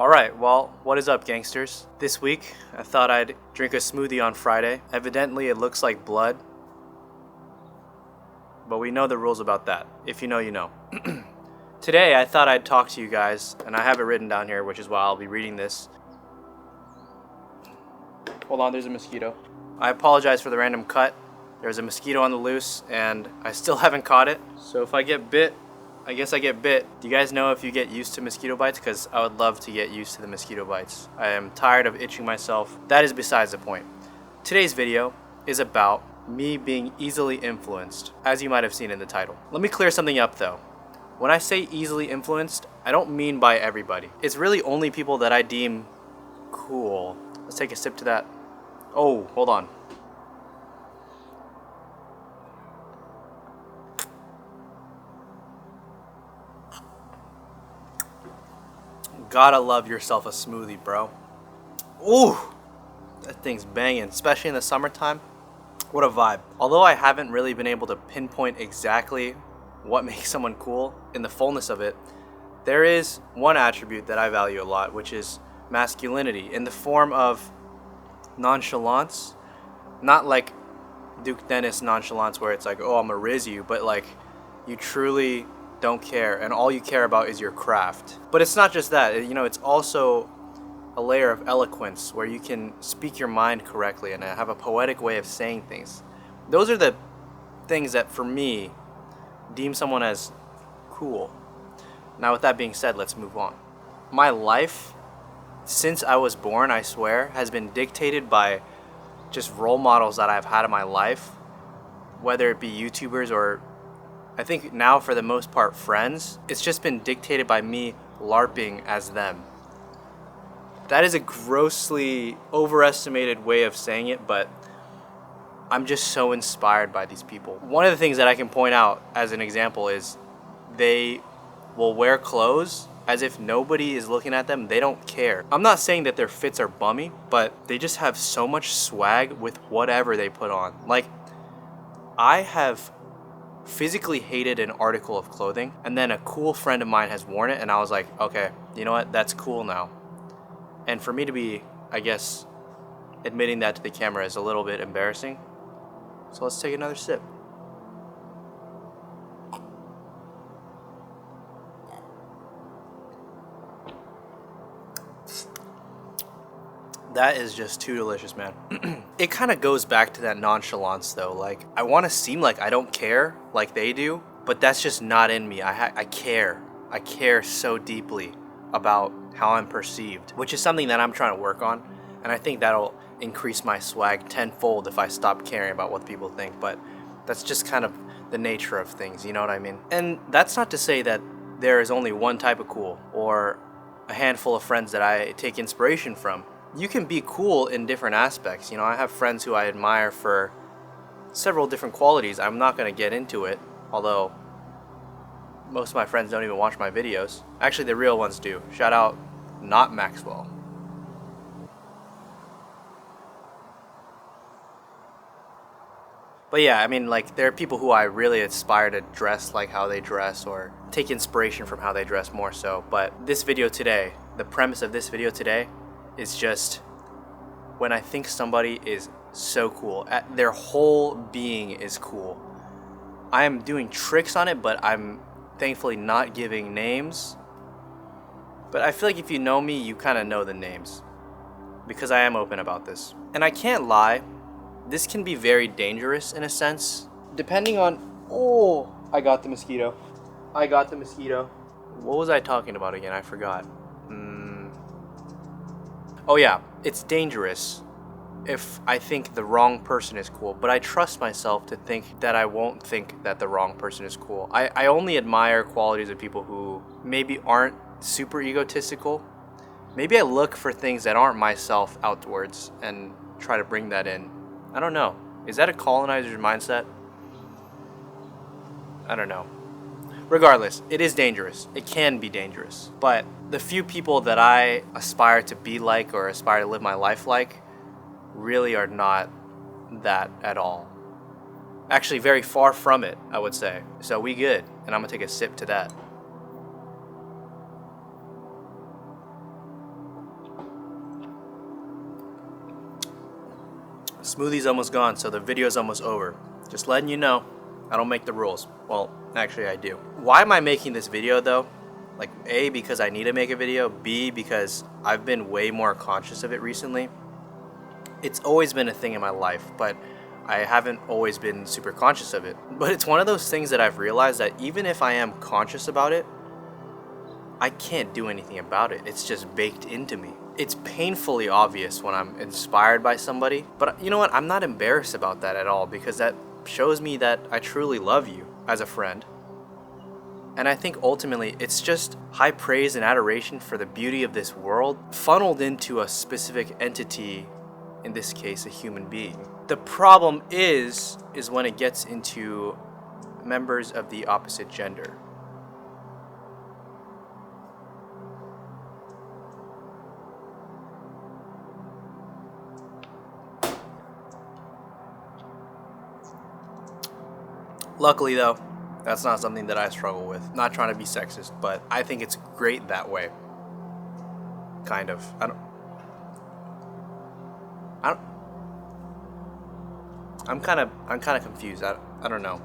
Alright, well, what is up, gangsters? This week, I thought I'd drink a smoothie on Friday. Evidently, it looks like blood, but we know the rules about that. If you know, you know. Today, I thought I'd talk to you guys, and I have it written down here, which is why I'll be reading this. Hold on, there's a mosquito. I apologize for the random cut. There's a mosquito on the loose, and I still haven't caught it. So if I get bit, I guess I get bit. Do you guys know if you get used to mosquito bites? Because I would love to get used to the mosquito bites. I am tired of itching myself. That is besides the point. Today's video is about me being easily influenced, as you might have seen in the title. Let me clear something up though. When I say easily influenced, I don't mean by everybody. It's really only people that I deem cool. Let's take a sip to that. Oh, hold on. Gotta love yourself a smoothie, bro. Ooh, that thing's banging, especially in the summertime. What a vibe. Although I haven't really been able to pinpoint exactly what makes someone cool in the fullness of it, there is one attribute that I value a lot, which is masculinity in the form of nonchalance. Not like Duke Dennis nonchalance where it's like, oh, I'm gonna riz you, but like you truly don't care and all you care about is your craft. But it's not just that, you know, it's also a layer of eloquence where you can speak your mind correctly and have a poetic way of saying things. Those are the things that for me deem someone as cool. Now with that being said, let's move on. My life since I was born, I swear, has been dictated by just role models that I've had in my life, whether it be YouTubers or I think now for the most part friends. It's just been dictated by me LARPing as them. That is a grossly overestimated way of saying it, but I'm just so inspired by these people. One of the things that I can point out as an example is they will wear clothes as if nobody is looking at them. They don't care. I'm not saying that their fits are bummy, but they just have so much swag with whatever they put on. Like, I have physically hated an article of clothing, and then a cool friend of mine has worn it, and I was like, okay, you know what? That's cool now. And for me to be, I guess, admitting that to the camera is a little bit embarrassing. So let's take another sip. That is just too delicious, man. It kind of goes back to that nonchalance though. Like, I want to seem like I don't care like they do, but that's just not in me. I care. I care so deeply about how I'm perceived, which is something that I'm trying to work on. And I think that'll increase my swag tenfold if I stop caring about what people think. But that's just kind of the nature of things, you know what I mean? And that's not to say that there is only one type of cool or a handful of friends that I take inspiration from. You can be cool in different aspects. You know, I have friends who I admire for several different qualities. I'm not going to get into it, although most of my friends don't even watch my videos. Actually, the real ones do. Shout out, not Maxwell. But yeah, I mean, like, there are people who I really aspire to dress like how they dress or take inspiration from how they dress more so. But this video today, the premise of this video today is just when I think somebody is so cool, their whole being is cool. I am doing tricks on it, but I'm thankfully not giving names. But I feel like if you know me, you kind of know the names because I am open about this. And I can't lie, this can be very dangerous in a sense, depending on, oh, I got the mosquito. What was I talking about again? I forgot. Oh yeah, it's dangerous if I think the wrong person is cool, but I trust myself to think that I won't think that the wrong person is cool. I only admire qualities of people who maybe aren't super egotistical. Maybe I look for things that aren't myself outwards and try to bring that in. I don't know. Is that a colonizer's mindset? I don't know. Regardless, it is dangerous. It can be dangerous. But the few people that I aspire to be like or aspire to live my life like really are not that at all. Actually, very far from it, I would say. So we good. And I'm gonna take a sip to that. Smoothie's almost gone, so the video's almost over. Just letting you know, I don't make the rules. Well, actually I do. Why am I making this video though? Like, A, because I need to make a video. B, because I've been way more conscious of it recently. It's always been a thing in my life, but I haven't always been super conscious of it. But it's one of those things that I've realized that even if I am conscious about it, I can't do anything about it. It's just baked into me. It's painfully obvious when I'm inspired by somebody. But you know what? I'm not embarrassed about that at all, because that shows me that I truly love you as a friend. And I think ultimately it's just high praise and adoration for the beauty of this world funneled into a specific entity, in this case a human being. The problem is when it gets into members of the opposite gender. Luckily though, that's not something that I struggle with. Not trying to be sexist, but I think it's great that way. Kind of. I'm kind of confused. I don't know.